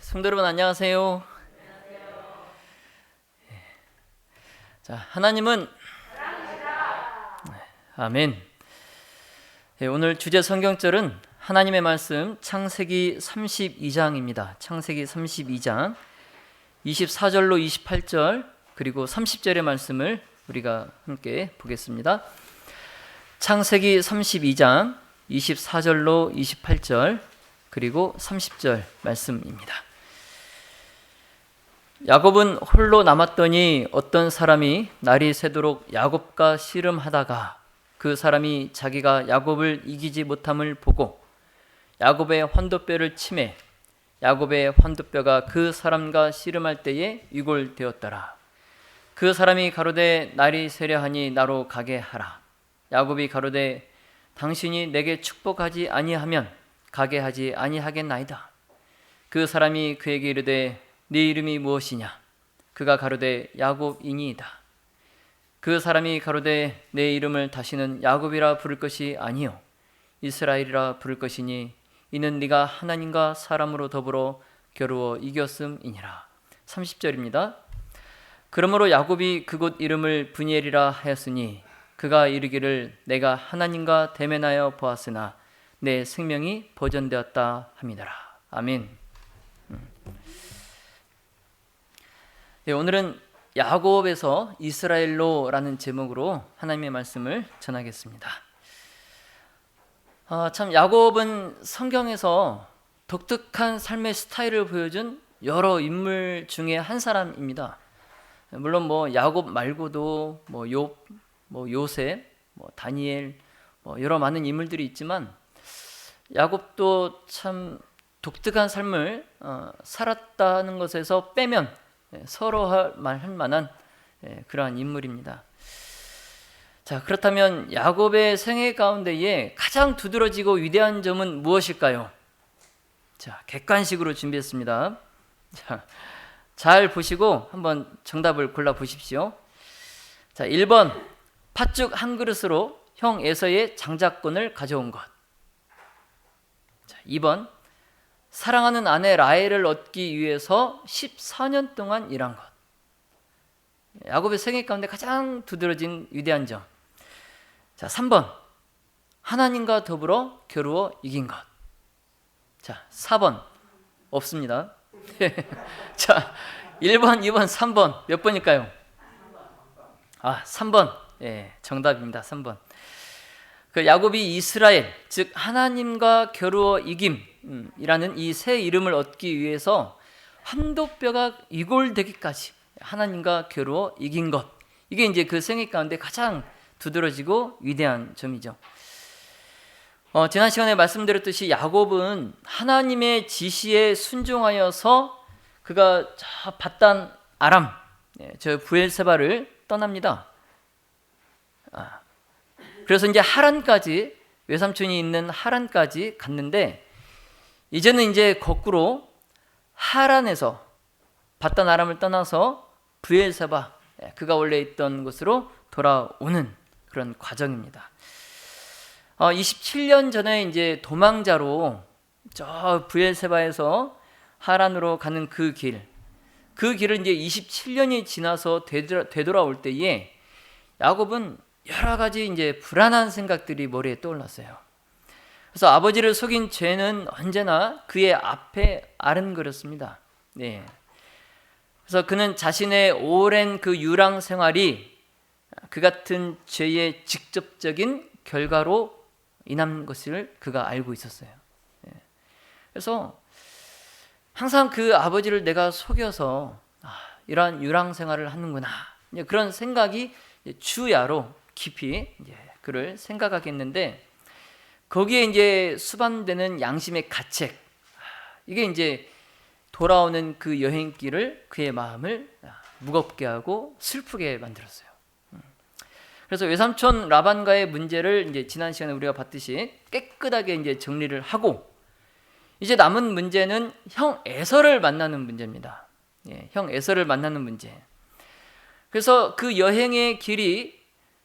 성도 여러분 안녕하세요. 자, 하나님은 아멘. 오늘 주제 성경절은 하나님의 말씀 창세기 32장입니다. 창세기 32장 24절로 28절 그리고 30절의 말씀을 우리가 함께 보겠습니다. 창세기 32장 24절로 28절 그리고 30절 말씀입니다. 야곱은 홀로 남았더니 어떤 사람이 날이 새도록 야곱과 씨름하다가 그 사람이 자기가 야곱을 이기지 못함을 보고 야곱의 환도뼈를 치매 야곱의 환도뼈가 그 사람과 씨름할 때에 위골되었더라. 그 사람이 가로되 날이 새려하니 나로 가게 하라. 야곱이 가로되 당신이 내게 축복하지 아니하면 가게 하지 아니하겠나이다. 그 사람이 그에게 이르되 네 이름이 무엇이냐? 그가 가로되 야곱이니이다. 그 사람이 가로되 내 이름을 다시는 야곱이라 부를 것이 아니요 이스라엘이라 부를 것이니 이는 네가 하나님과 사람으로 더불어 겨루어 이겼음이니라. 30절입니다. 그러므로 야곱이 그곳 이름을 브니엘이라 하였으니 그가 이르기를 내가 하나님과 대면하여 보았으나 내 생명이 보존되었다 함이더라. 아멘. 오늘은 야곱에서 이스라엘로라는 제목으로 하나님의 말씀을 전하겠습니다. 참 야곱은 성경에서 독특한 삶의 스타일을 보여준 여러 인물 중에 한 사람입니다. 물론 야곱 말고도 욥, 요셉, 다니엘 여러 많은 인물들이 있지만 야곱도 참 독특한 삶을 살았다는 것에서 빼면 서로 할 만한 그러한 인물입니다. 자, 그렇다면 야곱의 생애 가운데에 가장 두드러지고 위대한 점은 무엇일까요? 자, 객관식으로 준비했습니다. 자, 잘 보시고 한번 정답을 골라 보십시오. 자, 1번 팥죽 한 그릇으로 형 에서의 장자권을 가져온 것. 자, 2번 사랑하는 아내 라헬을 얻기 위해서 14년 동안 일한 것. 야곱의 생애 가운데 가장 두드러진 위대한 점. 자, 3번 하나님과 더불어 겨루어 이긴 것. 자, 4번 없습니다. 자, 1번, 2번, 3번 몇 번일까요? 3번. 정답입니다. 3번. 그 야곱이 이스라엘, 즉 하나님과 겨루어 이김이라는 이 새 이름을 얻기 위해서 환도뼈가 이골되기까지 하나님과 겨루어 이긴 것. 이게 이제 그 생애 가운데 가장 두드러지고 위대한 점이죠. 지난 시간에 말씀드렸듯이 야곱은 하나님의 지시에 순종하여서 그가 저 밧단 아람, 저 브엘세바를 떠납니다. 그래서 이제 하란까지, 외삼촌이 있는 하란까지 갔는데 이제는 이제 거꾸로 하란에서 밧단 아람을 떠나서 브엘세바, 그가 원래 있던 곳으로 돌아오는 그런 과정입니다. 27년 전에 이제 도망자로 저 브엘세바에서 하란으로 가는 그 길을 이제 27년이 지나서 되돌아올 때에 야곱은 여러 가지 이제 불안한 생각들이 머리에 떠올랐어요. 그래서 아버지를 속인 죄는 언제나 그의 앞에 아른거렸습니다. 그래서 그는 자신의 오랜 그 유랑 생활이 그 같은 죄의 직접적인 결과로 인한 것을 그가 알고 있었어요. 그래서 항상 그 아버지를 내가 속여서 이러한 유랑 생활을 하는구나, 그런 생각이 주야로 깊이 이제 그를 생각하겠는데 거기에 이제 수반되는 양심의 가책, 이게 이제 돌아오는 그 여행길을 그의 마음을 무겁게 하고 슬프게 만들었어요. 그래서 외삼촌 라반과의 문제를 이제 지난 시간에 우리가 봤듯이 깨끗하게 이제 정리를 하고 이제 남은 문제는 형 에서를 만나는 문제입니다. 형 에서를 만나는 문제. 그래서 그 여행의 길이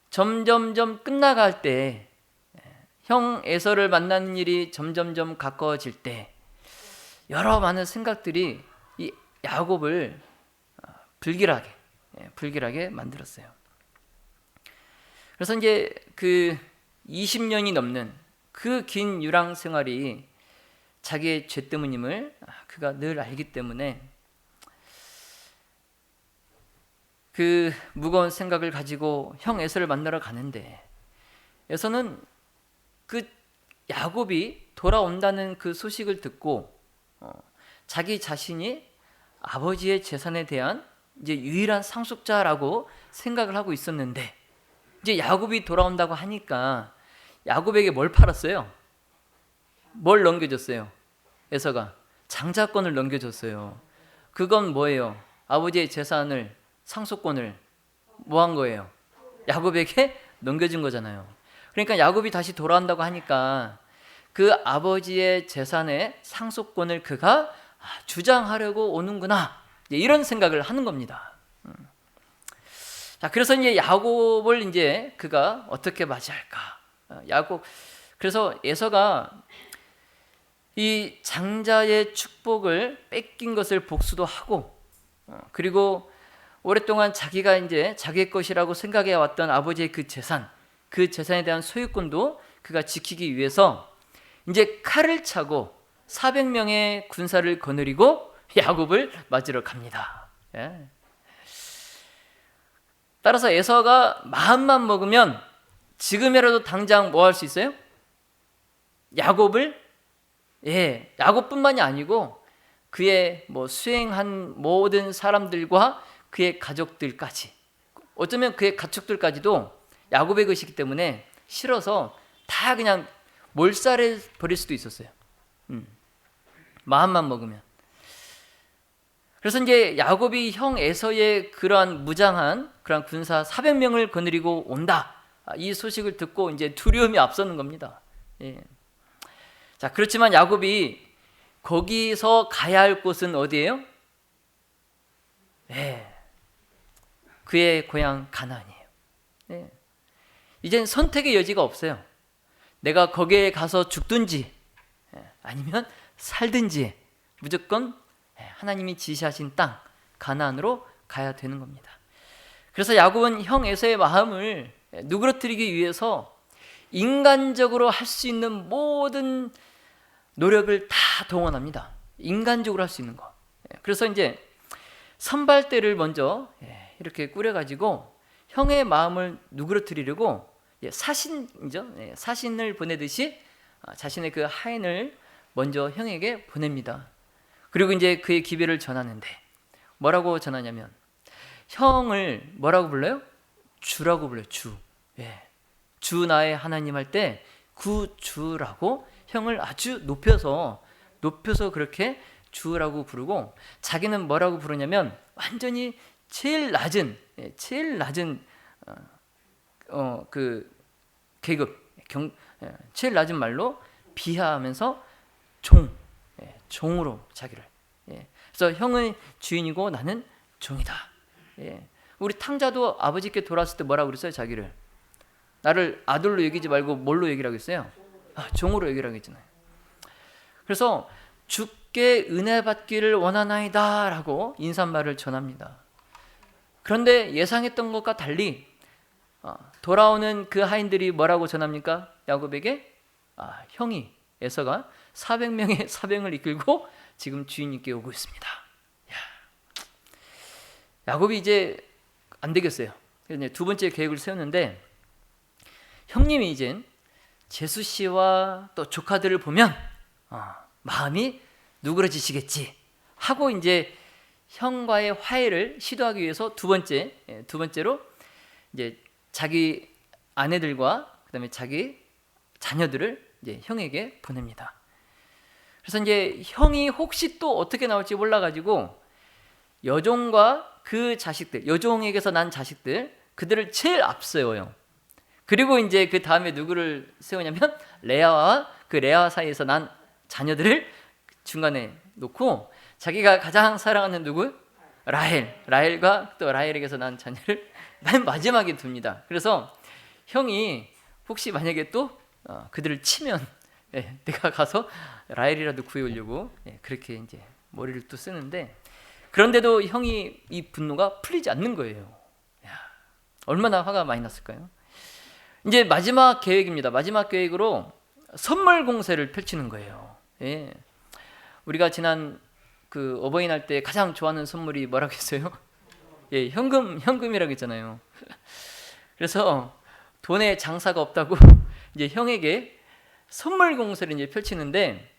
점점점 끝나갈 때, 형 에서를 만나는 일이 점점점 가까워질 때 여러 많은 생각들이 이 야곱을 불길하게 만들었어요. 그래서 이제 그 20년이 넘는 그 긴 유랑 생활이 자기의 죄 때문임을 그가 늘 알기 때문에 그 무거운 생각을 가지고 형 에서를 만나러 가는데, 에서는 그 야곱이 돌아온다는 그 소식을 듣고 자기 자신이 아버지의 재산에 대한 이제 유일한 상속자라고 생각을 하고 있었는데, 이제 야곱이 돌아온다고 하니까 야곱에게 뭘 팔았어요? 뭘 넘겨줬어요? 에서가 장자권을 넘겨줬어요. 그건 뭐예요? 아버지의 재산을, 상속권을 뭐 한 거예요? 야곱에게 넘겨준 거잖아요. 그러니까 야곱이 다시 돌아온다고 하니까 그 아버지의 재산의 상속권을 그가 주장하려고 오는구나, 이런 생각을 하는 겁니다. 자, 그래서 이제 야곱을 이제 그가 어떻게 맞이할까? 그래서 에서가 이 장자의 축복을 뺏긴 것을 복수도 하고, 그리고 오랫동안 자기가 이제 자기의 것이라고 생각해 왔던 아버지의 그 재산에 대한 소유권도 그가 지키기 위해서 이제 칼을 차고 400명의 군사를 거느리고 야곱을 맞으러 갑니다. 예. 따라서 에서가 마음만 먹으면 지금이라도 당장 뭐 할 수 있어요? 야곱뿐만이 아니고 그의 수행한 모든 사람들과 그의 가족들까지, 어쩌면 그의 가축들까지도 야곱의 것이기 때문에 싫어서 다 그냥 몰살해 버릴 수도 있었어요. 마음만 먹으면. 그래서 이제 야곱이 형 에서의 그러한 무장한 그러한 군사 400명을 거느리고 온다, 이 소식을 듣고 이제 두려움이 앞서는 겁니다. 예. 자, 그렇지만 야곱이 거기서 가야 할 곳은 어디예요? 그의 고향 가나안이에요. 이젠 선택의 여지가 없어요. 내가 거기에 가서 죽든지 아니면 살든지 무조건 하나님이 지시하신 땅 가나안으로 가야 되는 겁니다. 그래서 야곱은 형 에서의 마음을 누그러뜨리기 위해서 인간적으로 할 수 있는 모든 노력을 다 동원합니다. 인간적으로 할 수 있는 거. 그래서 이제 선발대를 먼저 이렇게 꾸려가지고 형의 마음을 누그러뜨리려고 사신을 보내듯이 자신의 그 하인을 먼저 형에게 보냅니다. 그리고 이제 그의 기별을 전하는데 뭐라고 전하냐면, 형을 뭐라고 불러요? 주라고 불러요. 주 나의 하나님 할 때 구주라고 형을 아주 높여서 그렇게 주라고 부르고, 자기는 뭐라고 부르냐면 완전히 제일 낮은 그 계급, 제일 낮은 말로 비하하면서 종으로 자기를. 그래서 형은 주인이고 나는 종이다. 우리 탕자도 아버지께 돌아왔을 때 뭐라고 그랬어요? 자기를 나를 아들로 여기지 말고 뭘로 얘기를 하겠어요? 종으로 얘기를 하겠잖아요. 그래서 주께 은혜 받기를 원하나이다 라고 인사말을 전합니다. 그런데 예상했던 것과 달리 돌아오는 그 하인들이 뭐라고 전합니까? 야곱에게 형이 에서가 400명의 사병을 이끌고 지금 주인님께 오고 있습니다. 야곱이 이제 안 되겠어요. 그래서 두 번째 계획을 세웠는데, 형님이 이젠 제수 씨와 또 조카들을 보면 마음이 누그러지시겠지 하고 이제 형과의 화해를 시도하기 위해서 두 번째로 이제 자기 아내들과 그다음에 자기 자녀들을 이제 형에게 보냅니다. 그래서 이제 형이 혹시 또 어떻게 나올지 몰라가지고 여종과 그 자식들, 여종에게서 난 자식들, 그들을 제일 앞세워요. 그리고 이제 그 다음에 누구를 세우냐면 레아와 그 레아 사이에서 난 자녀들을 중간에 놓고 자기가 가장 사랑하는 누구? 라헬과 또 라헬에게서 난 자녀를 맨 마지막에 둡니다. 그래서 형이 혹시 만약에 또 그들을 치면 예, 내가 가서 라헬이라도 구해오려고 그렇게 이제 머리를 또 쓰는데, 그런데도 형이 이 분노가 풀리지 않는 거예요. 야, 얼마나 화가 많이 났을까요? 이제 마지막 계획입니다. 마지막 계획으로 선물 공세를 펼치는 거예요. 예. 우리가 지난 그 어버이날 때 가장 좋아하는 선물이 뭐라고 했어요? 예, 현금이라고 했잖아요. 그래서 돈에 장사가 없다고 이제 형에게 선물 공세를 이제 펼치는데,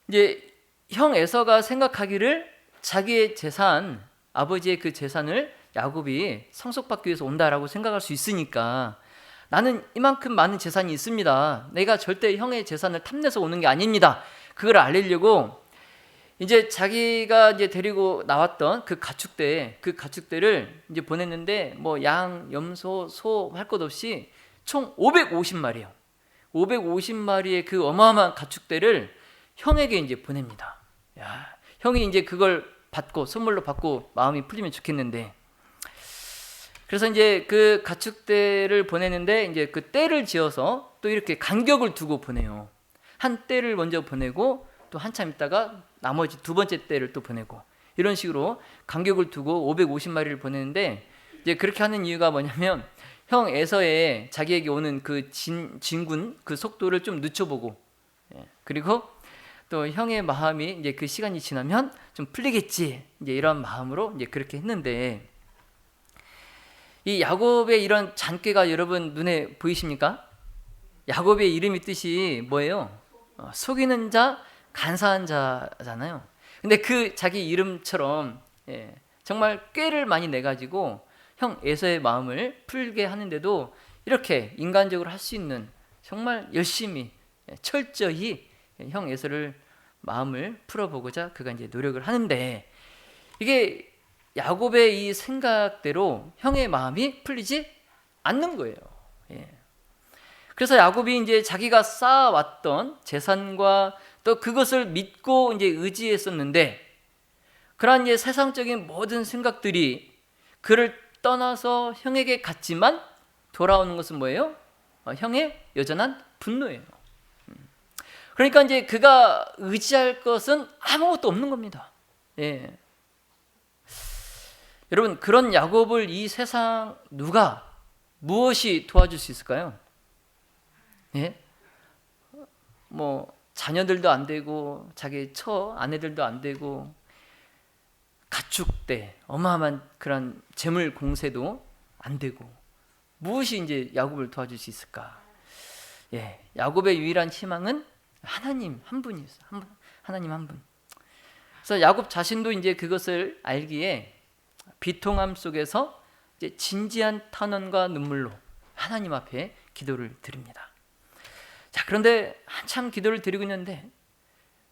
이제 형 에서가 생각하기를 자기의 재산, 아버지의 그 재산을 야곱이 상속받기 위해서 온다라고 생각할 수 있으니까, 나는 이만큼 많은 재산이 있습니다, 내가 절대 형의 재산을 탐내서 오는 게 아닙니다, 그걸 알리려고 이제 자기가 이제 데리고 나왔던 그 가축대를 이제 보냈는데, 뭐 양, 염소, 소 할 것 없이 총 550마리요. 550마리의 그 어마어마한 가축대를 형에게 이제 보냅니다. 야, 형이 이제 그걸 받고 선물로 받고 마음이 풀리면 좋겠는데, 그래서 이제 그 가축대를 보내는데 이제 그 떼를 지어서 또 이렇게 간격을 두고 보내요. 한 떼를 먼저 보내고 또 한참 있다가 나머지 두 번째 떼를 또 보내고, 이런 식으로 간격을 두고 550마리를 보내는데, 이제 그렇게 하는 이유가 뭐냐면 형 에서의 자기에게 오는 그 진군 그 속도를 좀 늦춰보고, 그리고 또 형의 마음이 이제 그 시간이 지나면 좀 풀리겠지, 이제 이런 마음으로 이제 그렇게 했는데, 이 야곱의 이런 잔꾀가 여러분 눈에 보이십니까? 야곱의 이름이 뜻이 뭐예요? 속이는 자, 간사한 자잖아요. 근데 그 자기 이름처럼 정말 꾀를 많이 내가지고 형 에서의 마음을 풀게 하는데도 이렇게 인간적으로 할 수 있는, 정말 열심히 철저히 형 에서를 마음을 풀어보고자 그가 이제 노력을 하는데, 이게 야곱의 이 생각대로 형의 마음이 풀리지 않는 거예요. 그래서 야곱이 이제 자기가 쌓아왔던 재산과 또 그것을 믿고 이제 의지했었는데, 그러한 이제 세상적인 모든 생각들이 그를 떠나서 형에게 갔지만 돌아오는 것은 뭐예요? 형의 여전한 분노예요. 그러니까 이제 그가 의지할 것은 아무것도 없는 겁니다. 여러분, 그런 야곱을 이 세상 누가 무엇이 도와줄 수 있을까요? 뭐 자녀들도 안 되고 자기 처 아내들도 안 되고 가축대 어마어마한 그런 재물 공세도 안 되고, 무엇이 이제 야곱을 도와줄 수 있을까? 야곱의 유일한 희망은 하나님 한 분이었어요. 하나님 한 분. 그래서 야곱 자신도 이제 그것을 알기에 비통함 속에서 이제 진지한 탄원과 눈물로 하나님 앞에 기도를 드립니다. 자, 그런데 한참 기도를 드리고 있는데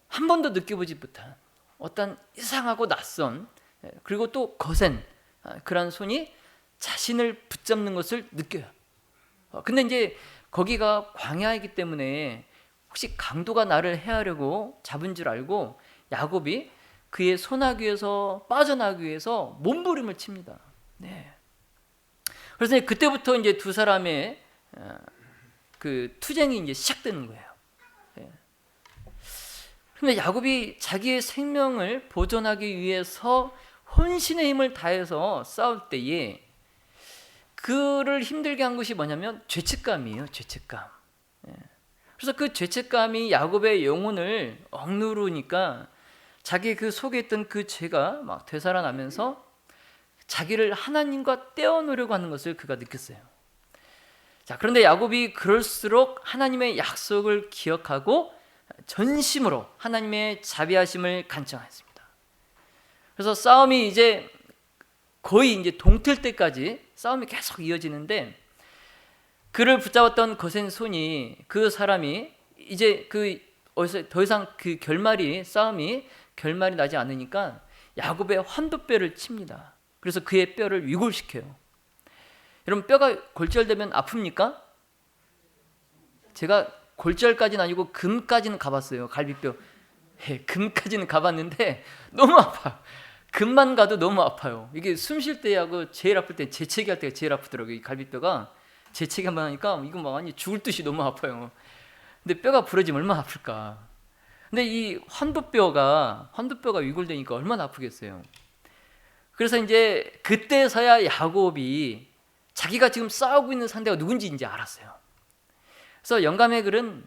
한 번도 느껴보지 못한 어떤 이상하고 낯선, 그리고 또 거센 그런 손이 자신을 붙잡는 것을 느껴요. 근데 이제 거기가 광야이기 때문에 혹시 강도가 나를 해하려고 잡은 줄 알고 야곱이 그의 소나기에서 빠져나가기 위해서 몸부림을 칩니다. 그래서 그때부터 이제 두 사람의 그 투쟁이 이제 시작되는 거예요. 그런데 야곱이 자기의 생명을 보존하기 위해서 혼신의 힘을 다해서 싸울 때에 그를 힘들게 한 것이 뭐냐면 죄책감이에요. 죄책감. 그래서 그 죄책감이 야곱의 영혼을 억누르니까 자기 그 속에 있던 그 죄가 막 되살아나면서 자기를 하나님과 떼어놓으려고 하는 것을 그가 느꼈어요. 자, 그런데 야곱이 그럴수록 하나님의 약속을 기억하고 전심으로 하나님의 자비하심을 간청했습니다. 그래서 싸움이 이제 거의 이제 동틀 때까지 싸움이 계속 이어지는데, 그를 붙잡았던 거센 손이, 그 사람이 이제 더 이상 그 싸움이 결말이 나지 않으니까 야곱의 환도뼈를 칩니다. 그래서 그의 뼈를 위골시켜요. 여러분, 뼈가 골절되면 아픕니까? 제가 골절까지는 아니고 금까지는 가봤어요. 갈비뼈. 금까지는 가봤는데 너무 아파요. 금만 가도 너무 아파요. 이게 숨 쉴 때하고 제일 아플 때 재채기 할 때가 제일 아프더라고요. 이 갈비뼈가 재채기 한번 하니까 이거 막 완전 죽을 듯이 너무 아파요. 근데 뼈가 부러지면 얼마나 아플까. 근데 이 환도뼈가 위골되니까 얼마나 아프겠어요. 그래서 이제 그때서야 야곱이 자기가 지금 싸우고 있는 상대가 누군지 이제 알았어요. 그래서 영감의 글은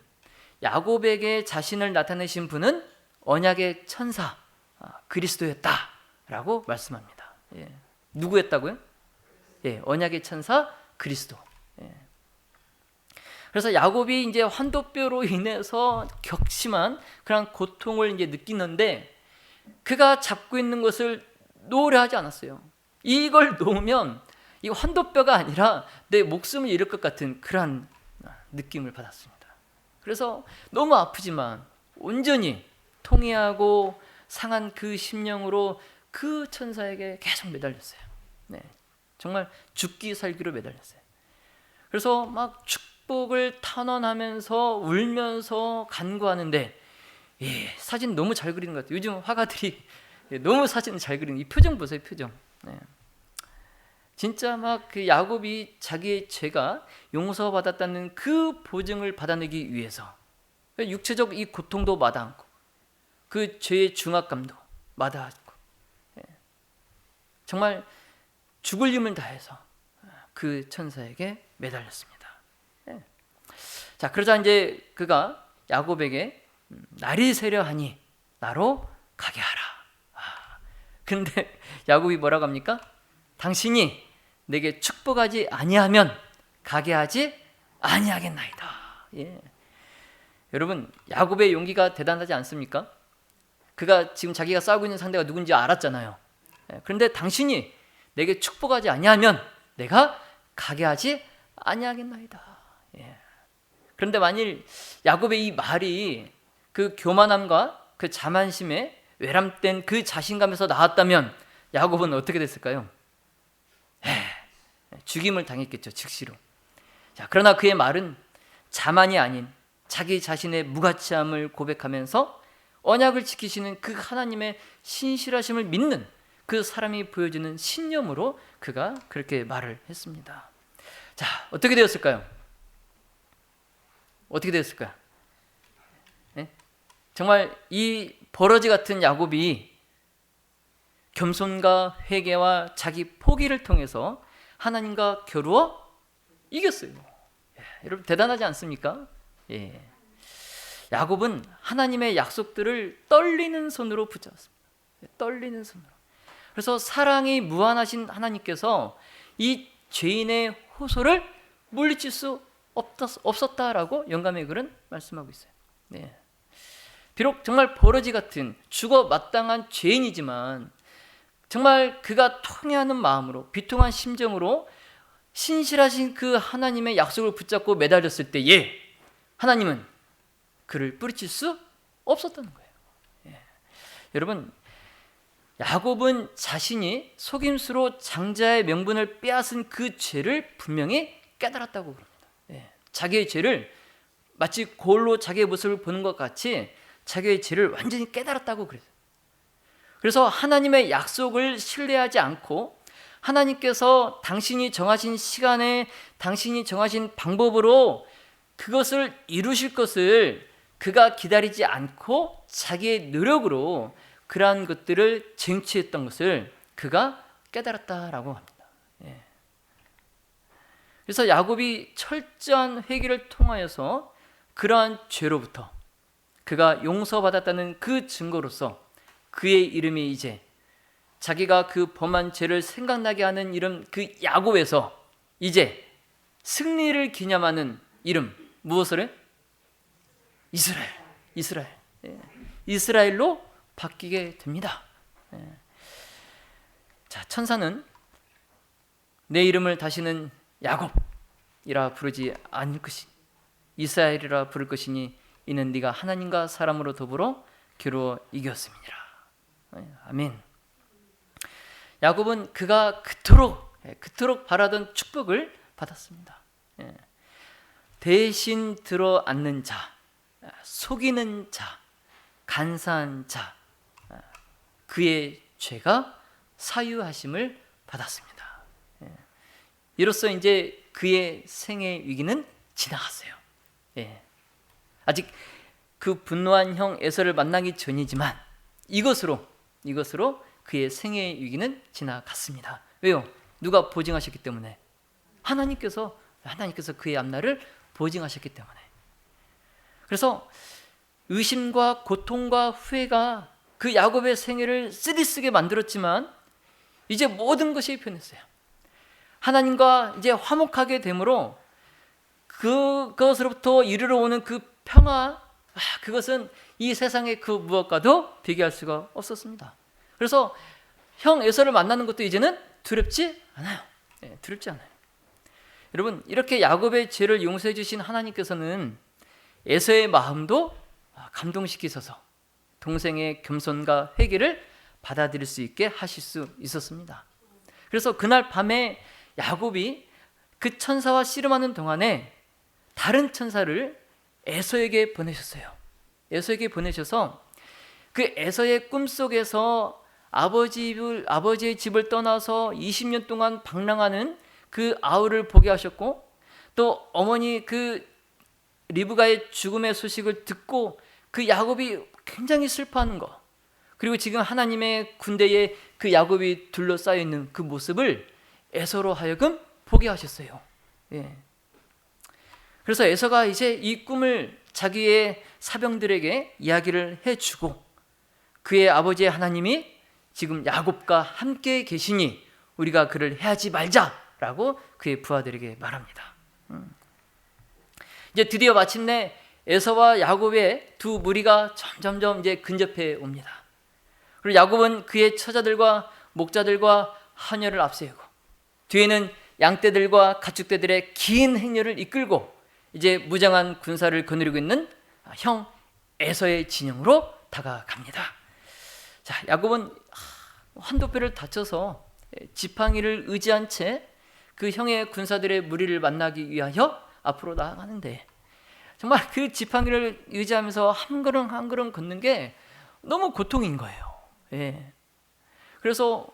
야곱에게 자신을 나타내신 분은 언약의 천사 그리스도였다라고 말씀합니다. 예. 누구였다고요? 예, 언약의 천사 그리스도. 예. 그래서 야곱이 이제 환도뼈로 인해서 격심한 그런 고통을 이제 느끼는데 그가 잡고 있는 것을 놓으려 하지 않았어요. 이걸 놓으면 이 환도뼈가 아니라 내 목숨을 잃을 것 같은 그런 느낌을 받았습니다. 그래서 너무 아프지만 온전히 통회하고 상한 그 심령으로 그 천사에게 계속 매달렸어요. 네, 정말 죽기 살기로 매달렸어요. 그래서 막 축복을 탄원하면서 울면서 간구하는데 사진 너무 잘 그리는 것 같아요. 요즘 화가들이 너무 사진을 잘 그리는 이 표정 보세요. 표정. 네. 진짜 막 그 야곱이 자기의 죄가 용서받았다는 그 보증을 받아내기 위해서 육체적 이 고통도 마다 않고 그 죄의 중압감도 마다 않고 정말 죽을 힘을 다해서 그 천사에게 매달렸습니다. 자, 그러자 이제 그가 야곱에게 날이 새려하니 나로 가게 하라. 근데 야곱이 뭐라고 합니까? 당신이 내게 축복하지 아니하면 가게 하지 아니하겠나이다. 예. 여러분, 야곱의 용기가 대단하지 않습니까? 그가 지금 자기가 싸우고 있는 상대가 누군지 알았잖아요. 그런데 당신이 내게 축복하지 아니하면 내가 가게 하지 아니하겠나이다. 예. 그런데 만일 야곱의 이 말이 그 교만함과 그 자만심에 외람된 그 자신감에서 나왔다면 야곱은 어떻게 됐을까요? 죽임을 당했겠죠, 즉시로. 자, 그러나 그의 말은 자만이 아닌 자기 자신의 무가치함을 고백하면서 언약을 지키시는 그 하나님의 신실하심을 믿는 그 사람이 보여주는 신념으로 그가 그렇게 말을 했습니다. 자, 어떻게 되었을까요? 어떻게 되었을까요? 네? 정말 이 버러지 같은 야곱이 겸손과 회개와 자기 포기를 통해서 하나님과 겨루어 이겼어요. 여러분 대단하지 않습니까? 예. 야곱은 하나님의 약속들을 떨리는 손으로 붙잡았습니다. 떨리는 손으로. 그래서 사랑이 무한하신 하나님께서 이 죄인의 호소를 물리칠 수 없었다라고 영감의 글은 말씀하고 있어요. 네. 비록 정말 버러지 같은 죽어 마땅한 죄인이지만 정말 그가 통회하는 마음으로 비통한 심정으로 신실하신 그 하나님의 약속을 붙잡고 매달렸을 때에 하나님은 그를 뿌리칠 수 없었다는 거예요. 예. 여러분, 야곱은 자신이 속임수로 장자의 명분을 빼앗은 그 죄를 분명히 깨달았다고 그럽니다. 예. 자기의 죄를 마치 거울로 자기의 모습을 보는 것 같이 자기의 죄를 완전히 깨달았다고 그랬어요. 그래서 하나님의 약속을 신뢰하지 않고 하나님께서 당신이 정하신 시간에 당신이 정하신 방법으로 그것을 이루실 것을 그가 기다리지 않고 자기의 노력으로 그러한 것들을 쟁취했던 것을 그가 깨달았다라고 합니다. 예. 그래서 야곱이 철저한 회개를 통하여서 그러한 죄로부터 그가 용서받았다는 그 증거로서 그의 이름이 이제 자기가 그 범한 죄를 생각나게 하는 이름 그 야곱에서 이제 승리를 기념하는 이름 무엇을 해? 이스라엘. 예. 이스라엘로 바뀌게 됩니다. 예. 자, 천사는 내 이름을 다시는 야곱이라 부르지 않을 것이니 이스라엘이라 부를 것이니 이는 네가 하나님과 사람으로 더불어 겨루어 이겼음이니라. 아멘. 야곱은 그가 그토록 바라던 축복을 받았습니다. 대신 들어 앉는 자, 속이는 자, 간사한 자, 그의 죄가 사유하심을 받았습니다. 이로써 이제 그의 생의 위기는 지나갔어요. 아직 그 분노한 형 에서를 만나기 전이지만 이것으로 그의 생애의 위기는 지나갔습니다. 왜요? 누가 보증하셨기 때문에. 하나님께서 그의 앞날을 보증하셨기 때문에. 그래서 의심과 고통과 후회가 그 야곱의 생애를 쓰디쓰게 만들었지만 이제 모든 것이 변했어요. 하나님과 이제 화목하게 되므로 그것으로부터 이르러 오는 그 평화, 그것은 이 세상의 그 무엇과도 비교할 수가 없었습니다. 그래서 형 에서를 만나는 것도 이제는 두렵지 않아요. 두렵지 않아요. 여러분, 이렇게 야곱의 죄를 용서해 주신 하나님께서는 에서의 마음도 감동시키셔서 동생의 겸손과 회개를 받아들일 수 있게 하실 수 있었습니다. 그래서 그날 밤에 야곱이 그 천사와 씨름하는 동안에 다른 천사를 에서에게 보내셨어요. 에서에게 보내셔서 그 에서의 꿈속에서 아버지의 집을 떠나서 20년 동안 방랑하는 그 아우를 보게 하셨고, 또 어머니 그 리브가의 죽음의 소식을 듣고 그 야곱이 굉장히 슬퍼하는 거, 그리고 지금 하나님의 군대에 그 야곱이 둘러싸여 있는 그 모습을 에서로 하여금 보게 하셨어요. 그래서 에서가 이제 이 꿈을 자기의 사병들에게 이야기를 해주고, 그의 아버지의 하나님이 지금 야곱과 함께 계시니 우리가 그를 해하지 말자라고 그의 부하들에게 말합니다. 이제 드디어 마침내 에서와 야곱의 두 무리가 점점점 이제 근접해 옵니다. 그리고 야곱은 그의 처자들과 목자들과 하녀를 앞세우고, 뒤에는 양떼들과 가축떼들의 긴 행렬을 이끌고 이제 무장한 군사를 거느리고 있는 형 에서의 진영으로 다가갑니다. 자, 야곱은 환도뼈를 다쳐서 지팡이를 의지한 채 그 형의 군사들의 무리를 만나기 위하여 앞으로 나아가는데, 정말 그 지팡이를 의지하면서 한 걸음 한 걸음 걷는 게 너무 고통인 거예요. 그래서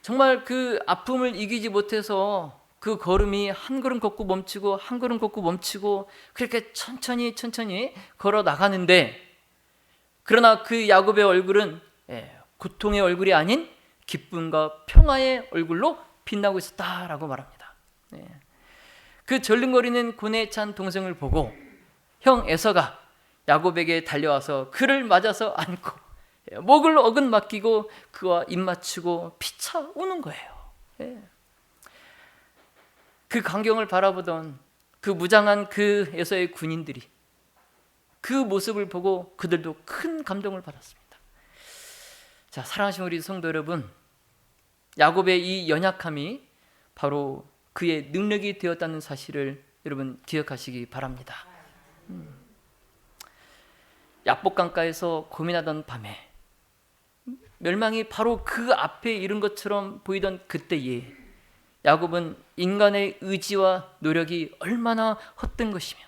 정말 그 아픔을 이기지 못해서 그 걸음이 한 걸음 걷고 멈추고 한 걸음 걷고 멈추고 그렇게 천천히 걸어 나가는데, 그러나 그 야곱의 얼굴은 고통의 얼굴이 아닌 기쁨과 평화의 얼굴로 빛나고 있었다라고 말합니다. 그 절름거리는 고뇌에 찬 동생을 보고 형 에서가 야곱에게 달려와서 그를 맞아서 안고 목을 어긋 맡기고 그와 입 맞추고 피차 우는 거예요. 그 광경을 바라보던 그 무장한 그 에서의 군인들이 그 모습을 보고 그들도 큰 감동을 받았습니다. 자, 사랑하시는 우리 성도 여러분, 야곱의 이 연약함이 바로 그의 능력이 되었다는 사실을 여러분 기억하시기 바랍니다. 약복강가에서 고민하던 밤에 멸망이 바로 그 앞에 이른 것처럼 보이던 그때에 야곱은 인간의 의지와 노력이 얼마나 헛된 것이며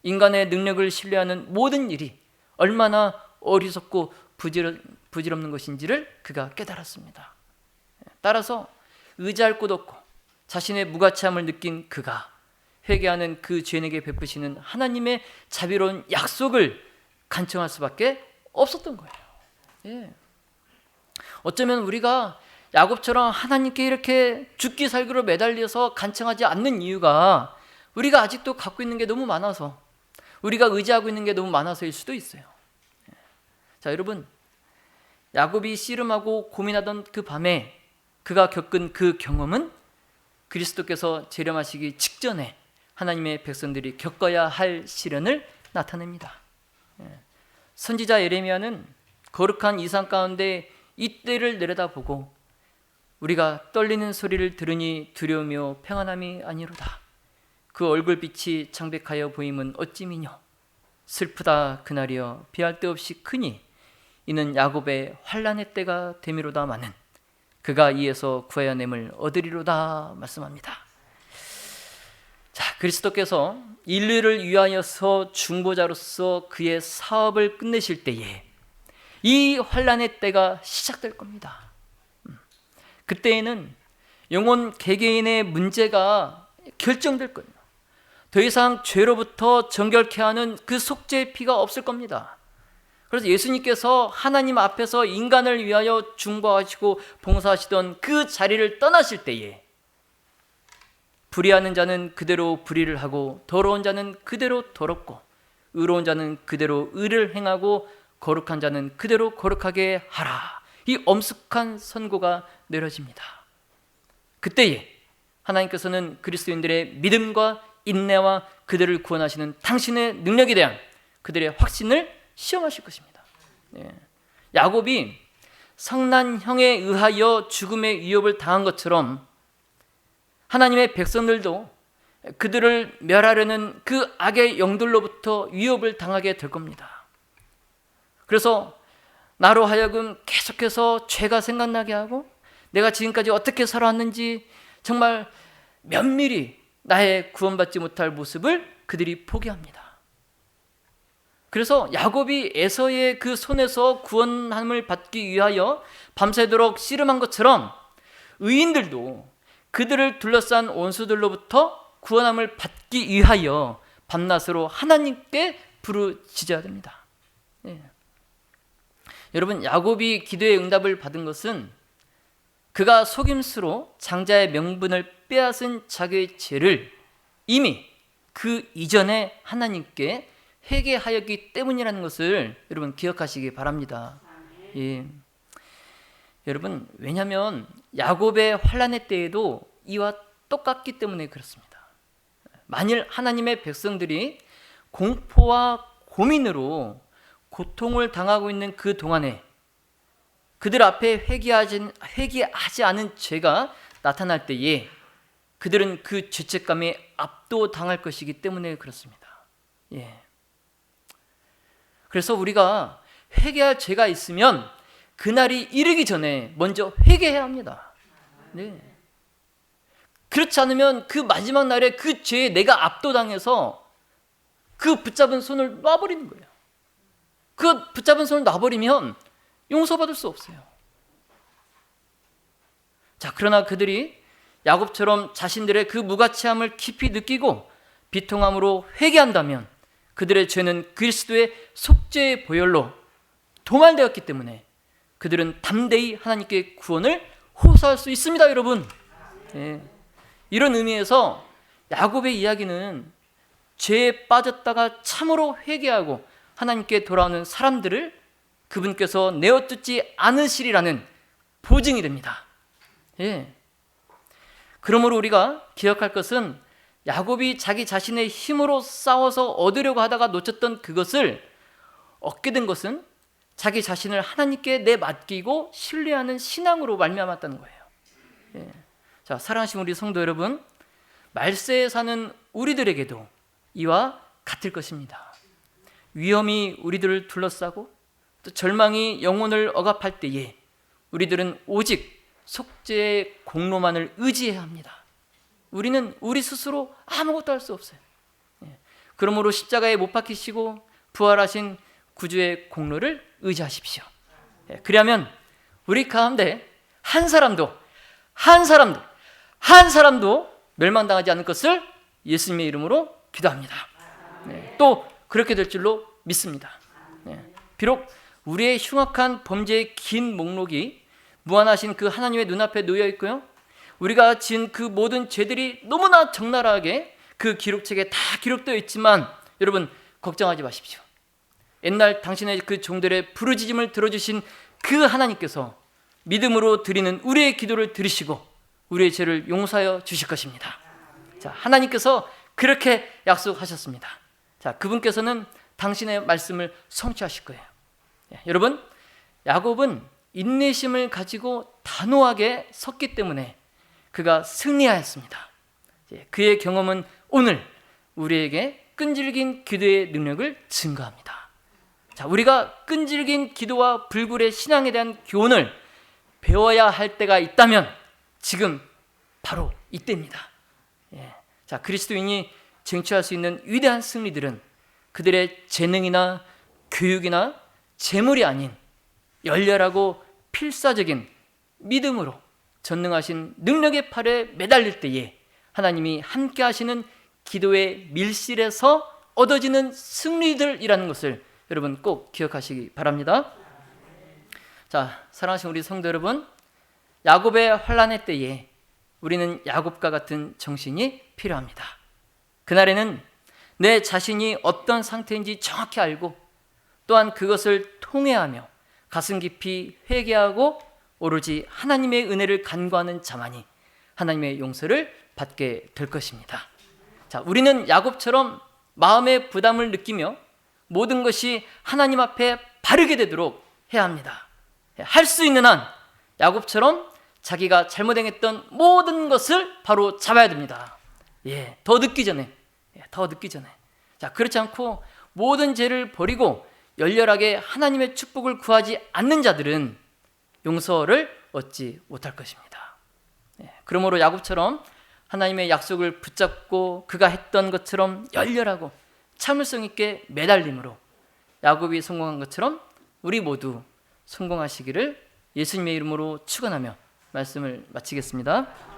인간의 능력을 신뢰하는 모든 일이 얼마나 어리석고 부질없는 것인지를 그가 깨달았습니다. 따라서 의지할 곳 없고 자신의 무가치함을 느낀 그가 회개하는 그 죄인에게 베푸시는 하나님의 자비로운 약속을 간청할 수밖에 없었던 거예요. 어쩌면 우리가 야곱처럼 하나님께 이렇게 죽기 살기로 매달려서 간청하지 않는 이유가 우리가 아직도 갖고 있는 게 너무 많아서, 우리가 의지하고 있는 게 너무 많아서일 수도 있어요. 자, 여러분, 야곱이 씨름하고 고민하던 그 밤에 그가 겪은 그 경험은 그리스도께서 재림하시기 직전에 하나님의 백성들이 겪어야 할 시련을 나타냅니다. 선지자 예레미야는 거룩한 이상 가운데 이때를 내려다보고 우리가 떨리는 소리를 들으니 두려우며 평안함이 아니로다. 그 얼굴빛이 창백하여 보임은 어찌미뇨. 슬프다 그날이여 비할 데 없이 크니 이는 야곱의 환난의 때가 되미로다마는 그가 이에서 구하여 냄을 얻으리로다 말씀합니다. 자, 그리스도께서 인류를 위하여서 중보자로서 그의 사업을 끝내실 때에 이 환난의 때가 시작될 겁니다. 그때에는 영혼 개개인의 문제가 결정될 거예요. 더 이상 죄로부터 정결케 하는 그 속죄의 피가 없을 겁니다. 그래서 예수님께서 하나님 앞에서 인간을 위하여 중보하시고 봉사하시던 그 자리를 떠나실 때에 불의하는 자는 그대로 불의를 하고 더러운 자는 그대로 더럽고 의로운 자는 그대로 의를 행하고 거룩한 자는 그대로 거룩하게 하라. 이 엄숙한 선고가 내려집니다. 그때에 하나님께서는 그리스도인들의 믿음과 인내와 그들을 구원하시는 당신의 능력에 대한 그들의 확신을 시험하실 것입니다. 야곱이 성난 형에 의하여 죽음의 위협을 당한 것처럼 하나님의 백성들도 그들을 멸하려는 그 악의 영들로부터 위협을 당하게 될 겁니다. 그래서 나로 하여금 계속해서 죄가 생각나게 하고 내가 지금까지 어떻게 살아왔는지 정말 면밀히 나의 구원받지 못할 모습을 그들이 포기합니다. 그래서 야곱이 에서의 그 손에서 구원함을 받기 위하여 밤새도록 씨름한 것처럼 의인들도 그들을 둘러싼 원수들로부터 구원함을 받기 위하여 밤낮으로 하나님께 부르짖어야 됩니다. 여러분, 야곱이 기도의 응답을 받은 것은 그가 속임수로 장자의 명분을 빼앗은 자기의 죄를 이미 그 이전에 하나님께 회개하였기 때문이라는 것을 여러분 기억하시기 바랍니다. 여러분, 왜냐하면 야곱의 환난의 때에도 이와 똑같기 때문에 그렇습니다. 만일 하나님의 백성들이 공포와 고민으로 고통을 당하고 있는 그 동안에 그들 앞에 회개하지 않은 죄가 나타날 때에 그들은 그 죄책감에 압도당할 것이기 때문에 그렇습니다. 그래서 우리가 회개할 죄가 있으면 그날이 이르기 전에 먼저 회개해야 합니다. 그렇지 않으면 그 마지막 날에 그 죄에 내가 압도당해서 그 붙잡은 손을 놔버리는 거예요. 그 붙잡은 손을 놔버리면 용서받을 수 없어요. 자, 그러나 그들이 야곱처럼 자신들의 그 무가치함을 깊이 느끼고 비통함으로 회개한다면 그들의 죄는 그리스도의 속죄의 보혈로 도말되었기 때문에 그들은 담대히 하나님께 구원을 호소할 수 있습니다, 여러분. 이런 의미에서 야곱의 이야기는 죄에 빠졌다가 참으로 회개하고 하나님께 돌아오는 사람들을 그분께서 내어뜯지 않으시리라는 보증이 됩니다. 그러므로 우리가 기억할 것은 야곱이 자기 자신의 힘으로 싸워서 얻으려고 하다가 놓쳤던 그것을 얻게 된 것은 자기 자신을 하나님께 내맡기고 신뢰하는 신앙으로 말미암았다는 거예요. 자, 사랑하신 우리 성도 여러분, 말세에 사는 우리들에게도 이와 같을 것입니다. 위험이 우리들을 둘러싸고 또 절망이 영혼을 억압할 때에 우리들은 오직 속죄의 공로만을 의지해야 합니다. 우리는 우리 스스로 아무것도 할 수 없어요. 그러므로 십자가에 못 박히시고 부활하신 구주의 공로를 의지하십시오. 그러면 우리 가운데 한 사람도 멸망당하지 않을 것을 예수님의 이름으로 기도합니다. 또 그렇게 될 줄로 믿습니다. 비록 우리의 흉악한 범죄의 긴 목록이 무한하신 그 하나님의 눈앞에 놓여 있고요, 우리가 지은 그 모든 죄들이 너무나 적나라하게 그 기록책에 다 기록되어 있지만 여러분 걱정하지 마십시오. 옛날 당신의 그 종들의 부르짖음을 들어주신 그 하나님께서 믿음으로 드리는 우리의 기도를 들으시고 우리의 죄를 용서하여 주실 것입니다. 자, 하나님께서 그렇게 약속하셨습니다. 자, 그분께서는 당신의 말씀을 성취하실 거예요. 여러분, 야곱은 인내심을 가지고 단호하게 섰기 때문에 그가 승리하였습니다. 그의 경험은 오늘 우리에게 끈질긴 기도의 능력을 증거합니다. 자, 우리가 끈질긴 기도와 불굴의 신앙에 대한 교훈을 배워야 할 때가 있다면 지금 바로 이때입니다. 자, 그리스도인이 쟁취할 수 있는 위대한 승리들은 그들의 재능이나 교육이나 재물이 아닌 열렬하고 필사적인 믿음으로 전능하신 능력의 팔에 매달릴 때에 하나님이 함께 하시는 기도의 밀실에서 얻어지는 승리들이라는 것을 여러분 꼭 기억하시기 바랍니다. 자, 사랑하신 우리 성도 여러분, 야곱의 환난의 때에 우리는 야곱과 같은 정신이 필요합니다. 그날에는 내 자신이 어떤 상태인지 정확히 알고 또한 그것을 통회하며 가슴 깊이 회개하고 오로지 하나님의 은혜를 간구하는 자만이 하나님의 용서를 받게 될 것입니다. 자, 우리는 야곱처럼 마음의 부담을 느끼며 모든 것이 하나님 앞에 바르게 되도록 해야 합니다. 할 수 있는 한 야곱처럼 자기가 잘못 행했던 모든 것을 바로 잡아야 됩니다. 더 늦기 전에. 자, 그렇지 않고 모든 죄를 버리고 열렬하게 하나님의 축복을 구하지 않는 자들은 용서를 얻지 못할 것입니다. 그러므로 야곱처럼 하나님의 약속을 붙잡고 그가 했던 것처럼 열렬하고 참을성 있게 매달림으로 야곱이 성공한 것처럼 우리 모두 성공하시기를 예수님의 이름으로 축원하며 말씀을 마치겠습니다.